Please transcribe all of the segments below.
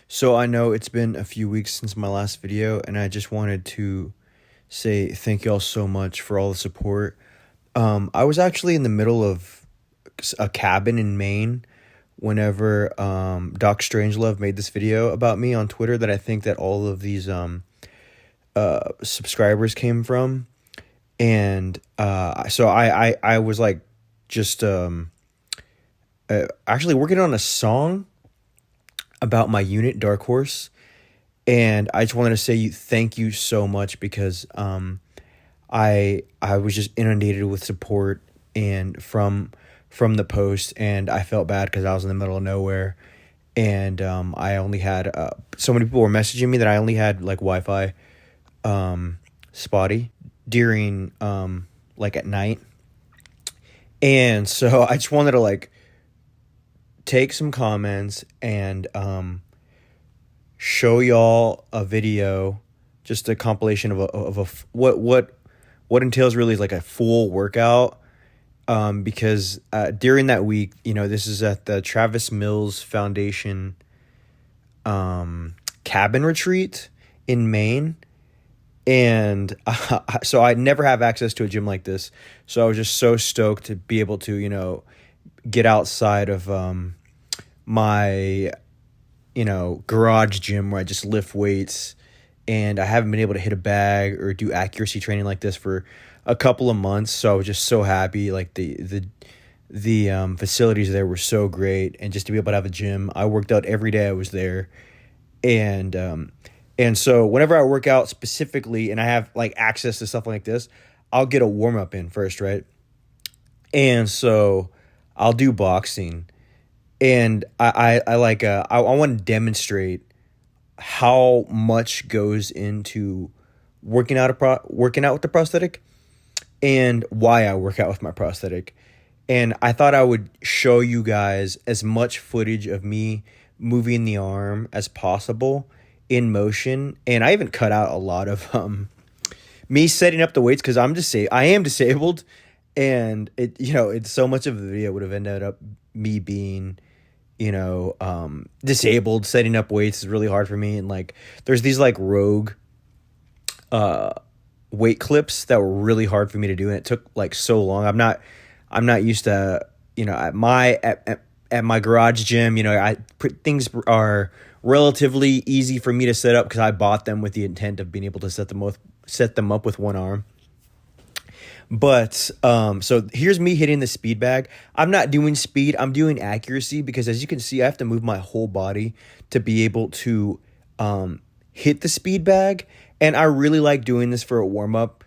So I know it's been a few weeks since my last video, and I just wanted to say thank y'all so much for all the support. I was actually in the middle of a cabin in Maine whenever Doc Strangelove made this video about me on Twitter that I think that all of these subscribers came from. And so I was like just actually working on a song about my unit, Dark Horse. And I just wanted to say thank you so much because I was just inundated with support and from the post, and I felt bad because I was in the middle of nowhere, and I only had so many people were messaging me that I only had like Wi-Fi spotty during like at night, and so I just wanted to like take some comments and show y'all a video, just a compilation what entails really like a full workout. Because during that week, this is at the Travis Mills Foundation cabin retreat in Maine. And so I never have access to a gym like this. So I was just so stoked to be able to, get outside of my garage gym where I just lift weights, and I haven't been able to hit a bag or do accuracy training like this for a couple of months. So I was just so happy. Like the facilities there were so great, and just to be able to have a gym, I worked out every day I was there, and so whenever I work out specifically and I have like access to stuff like this, I'll get a warm up in first, right? And so I'll do boxing, and I want to demonstrate how much goes into working out with the prosthetic, and why I work out with my prosthetic. And I thought I would show you guys as much footage of me moving the arm as possible in motion. And I even cut out a lot of me setting up the weights because I am disabled, and it's so much of the video would have ended up me being disabled. Setting up weights is really hard for me, and like there's these like rogue weight clips that were really hard for me to do, and it took like so long. I'm not used to at my garage gym. Things are relatively easy for me to set up because I bought them with the intent of being able to set them up with one arm. But so here's me hitting the speed bag. I'm not doing speed, I'm doing accuracy, because as you can see, I have to move my whole body to be able to hit the speed bag. And I really like doing this for a warm up.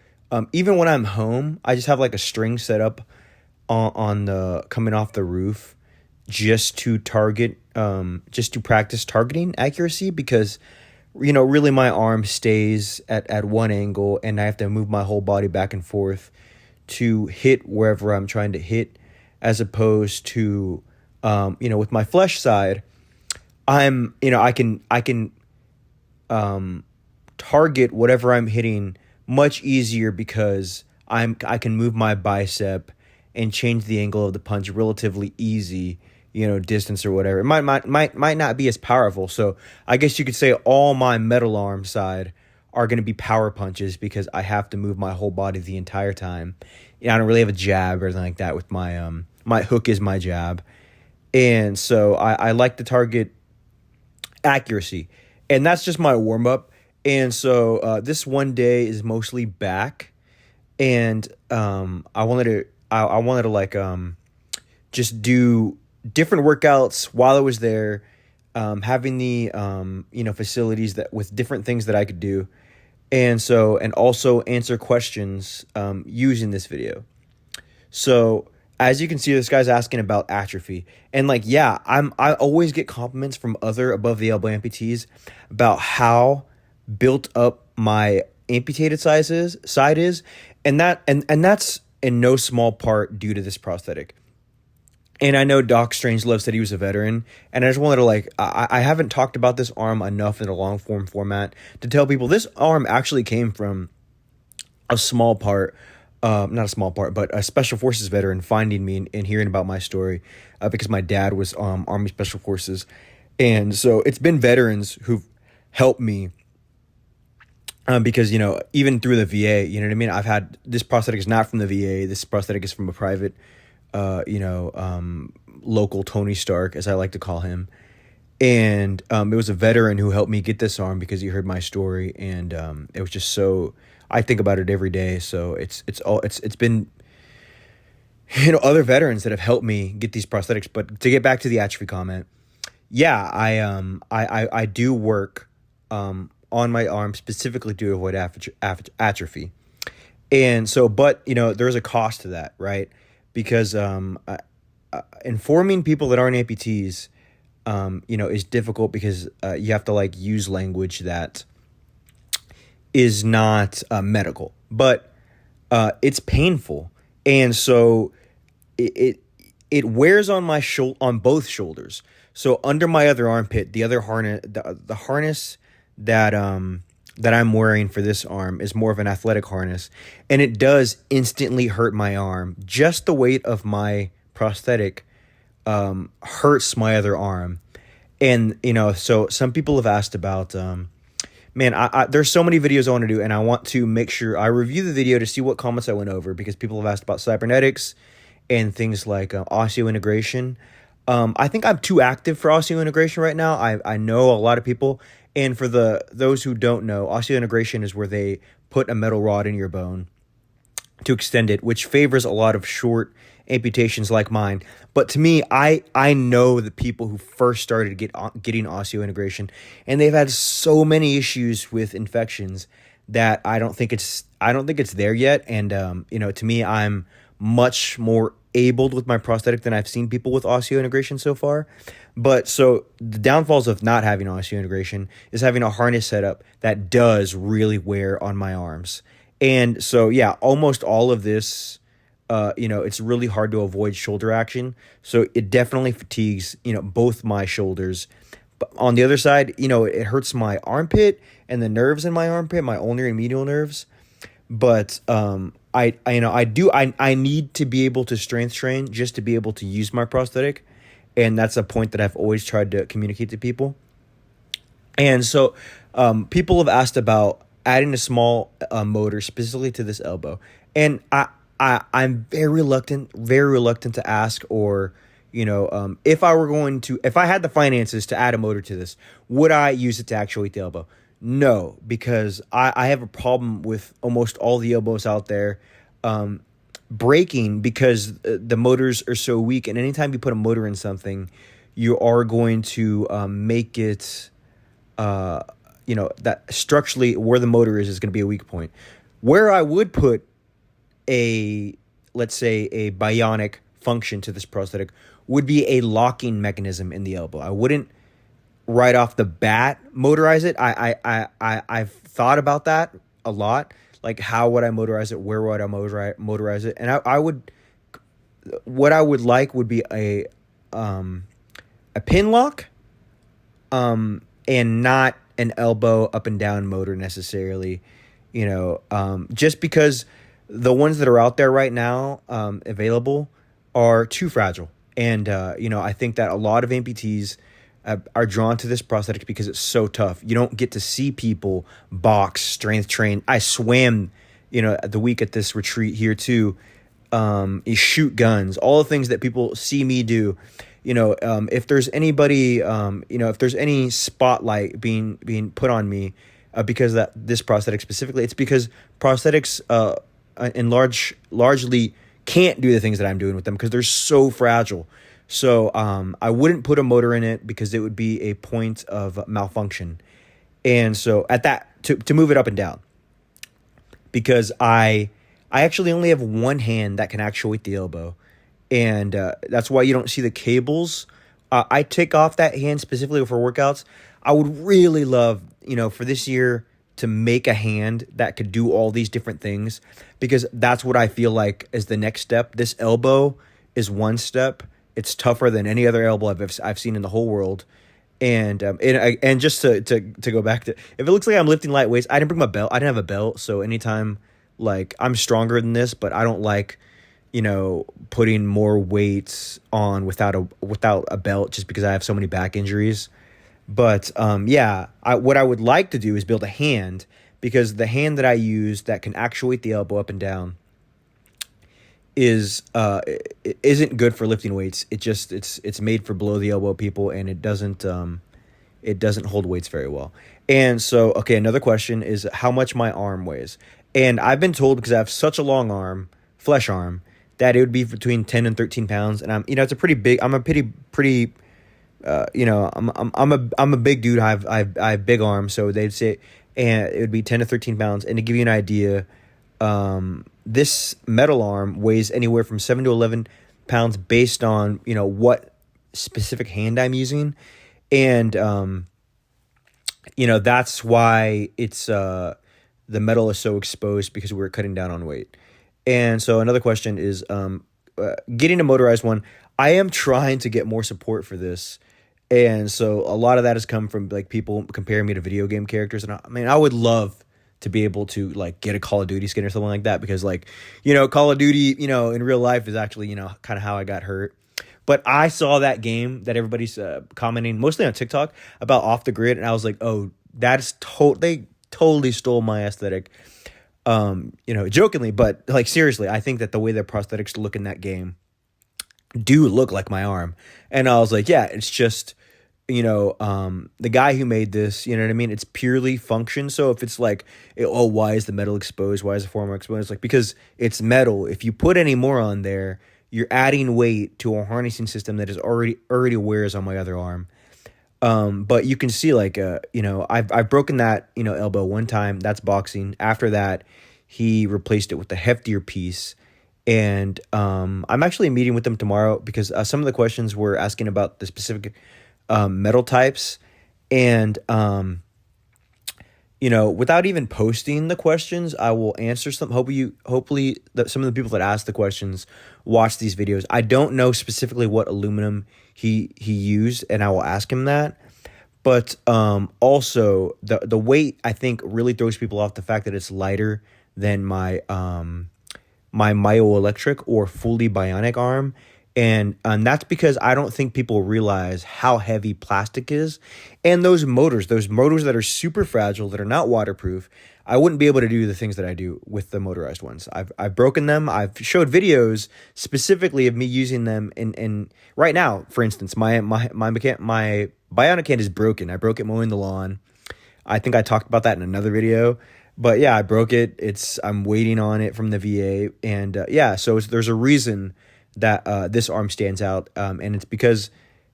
Even when I'm home, I just have like a string set up on the coming off the roof just to practice targeting accuracy, because really my arm stays at one angle and I have to move my whole body back and forth to hit wherever I'm trying to hit, as opposed to with my flesh side, I can target whatever I'm hitting much easier, because I can move my bicep and change the angle of the punch relatively easy, distance or whatever. It might not be as powerful. So I guess you could say all my metal arm side are going to be power punches, because I have to move my whole body the entire time. I don't really have a jab or anything like that with my my hook is my jab. And so I like to target accuracy, and that's just my warm up. And so this one day is mostly back, and I wanted to like just do different workouts while I was there, having the facilities that with different things that I could do, and also answer questions using this video. So as you can see, this guy's asking about atrophy, and like, yeah, I always get compliments from other above the elbow amputees about how built up my amputated side is, and that's in no small part due to this prosthetic. And I know Doc Strangelove said he was a veteran, and I just wanted to I haven't talked about this arm enough in a long form format to tell people this arm actually came from a small part, not a small part, but a Special Forces veteran finding me and hearing about my story, because my dad was Army Special Forces. And so it's been veterans who've helped me, because, even through the VA, you know what I mean? I've had this prosthetic is not from the VA. This prosthetic is from a private, local Tony Stark, as I like to call him. And it was a veteran who helped me get this arm because he heard my story. And it was just so, I think about it every day. So it's been, other veterans that have helped me get these prosthetics. But to get back to the atrophy comment, yeah, I do work on my arm specifically to avoid atrophy. And so, but, there's a cost to that, right? Because informing people that aren't amputees, is difficult because you have to like use language that is not medical, but it's painful. And so it wears on my on both shoulders. So under my other armpit, the other harness, the harness that I'm wearing for this arm is more of an athletic harness, and it does instantly hurt my arm. Just the weight of my prosthetic hurts my other arm. And, so some people have asked about, man, there's so many videos I want to do, and I want to make sure I review the video to see what comments I went over, because people have asked about cybernetics and things like osseointegration. I think I'm too active for osseointegration right now. I know a lot of people. And for those who don't know, osseointegration is where they put a metal rod in your bone to extend it, which favors a lot of short amputations like mine. But to me, I know the people who first started getting osseointegration, and they've had so many issues with infections that I don't think it's there yet. And to me, I'm much more abled with my prosthetic than I've seen people with osseointegration so far. But so the downfalls of not having osseointegration is having a harness setup that does really wear on my arms. And so, yeah, almost all of this, it's really hard to avoid shoulder action. So it definitely fatigues, both my shoulders. But on the other side, it hurts my armpit and the nerves in my armpit, my ulnar and medial nerves. But I need to be able to strength train just to be able to use my prosthetic. And that's a point that I've always tried to communicate to people. And so people have asked about adding a small motor specifically to this elbow. And I'm very reluctant to ask, or, if I had the finances to add a motor to this, would I use it to actuate the elbow? No, because I have a problem with almost all the elbows out there breaking because the motors are so weak. And anytime you put a motor in something, you are going to make it, that structurally where the motor is going to be a weak point. Where I would put let's say a bionic function to this prosthetic would be a locking mechanism in the elbow. I wouldn't right off the bat motorize it. I've thought about that a lot. Like, how would I motorize it? Where would I motorize it? And what I would like would be a pin lock, and not an elbow up and down motor necessarily, just because the ones that are out there right now, available, are too fragile. And, I think that a lot of amputees are drawn to this prosthetic because it's so tough. You don't get to see people box, strength train. I swam, the week at this retreat here too. You shoot guns, all the things that people see me do. If there's anybody, if there's any spotlight being put on me, because that this prosthetic specifically, it's because prosthetics, largely can't do the things that I'm doing with them because they're so fragile. So I wouldn't put a motor in it because it would be a point of malfunction. And so at that, to move it up and down, because I actually only have one hand that can actuate the elbow. And that's why you don't see the cables. I take off that hand specifically for workouts. I would really love, for this year to make a hand that could do all these different things, because that's what I feel like is the next step. This elbow is one step. It's tougher than any other elbow I've seen in the whole world. And just to go back to, if it looks like I'm lifting light weights, I didn't bring my belt. I didn't have a belt. So anytime, like, I'm stronger than this, but I don't like, putting more weights on without a belt, just because I have so many back injuries. But yeah, what I would like to do is build a hand, because the hand that I use that can actuate the elbow up and down is isn't good for lifting weights. It's made for below the elbow people, and it doesn't hold weights very well. And so, okay, another question is how much my arm weighs. And I've been told, because I have such a long arm, flesh arm, that it would be between 10 and 13 pounds. And it's a pretty big, I'm a pretty, I'm a big dude. I have big arms. So they'd say, and it would be 10 to 13 pounds. And to give you an idea, this metal arm weighs anywhere from 7 to 11 pounds based on, what specific hand I'm using. And, that's why it's, the metal is so exposed, because we're cutting down on weight. And so another question is, getting a motorized one. I am trying to get more support for this. And so a lot of that has come from like people comparing me to video game characters. And I would love to be able to like get a Call of Duty skin or something like that, because like, Call of Duty, in real life is actually, kind of how I got hurt. But I saw that game that everybody's commenting mostly on TikTok about Off the Grid, and I was like, oh, that's they totally stole my aesthetic. Jokingly, but like seriously, I think that the way that prosthetics look in that game do look like my arm. And I was like, yeah, it's just, the guy who made this, you know what I mean? It's purely function. So if it's like, why is the metal exposed? Why is the form exposed? It's like, because it's metal. If you put any more on there, you're adding weight to a harnessing system that is already wears on my other arm. But you can see like, I've broken that, elbow one time. That's boxing. After that, he replaced it with a heftier piece. And I'm actually meeting with them tomorrow, because some of the questions were asking about the specific metal types. And, without even posting the questions, I will answer some. Hopefully some of the people that asked the questions watch these videos. I don't know specifically what aluminum he used, and I will ask him that. But also the weight, I think, really throws people off. The fact that it's lighter than my myoelectric or fully bionic arm. And that's because I don't think people realize how heavy plastic is. And those motors that are super fragile, that are not waterproof, I wouldn't be able to do the things that I do with the motorized ones. I've broken them. I've showed videos specifically of me using them. And right now, for instance, my bionic hand is broken. I broke it mowing the lawn. I think I talked about that in another video. But yeah, I broke it. I'm waiting on it from the VA. And so there's a reason that this arm stands out. And it's because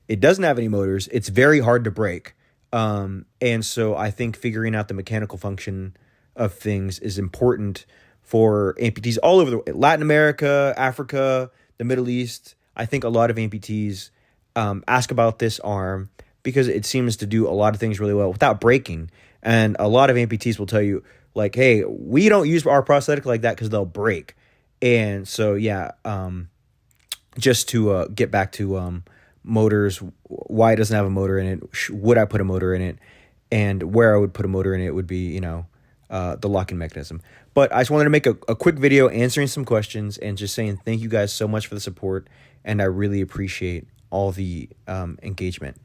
it doesn't have any motors. It's very hard to break. And so I think figuring out the mechanical function of things is important for amputees all over Latin America, Africa, the Middle East. I think a lot of amputees ask about this arm because it seems to do a lot of things really well without breaking. And a lot of amputees will tell you, like, hey, we don't use our prosthetic like that because they'll break. And so, just to get back to motors, why it doesn't have a motor in it, would I put a motor in it, and where I would put a motor in it would be, the locking mechanism. But I just wanted to make a quick video answering some questions and just saying thank you guys so much for the support, and I really appreciate all the engagement.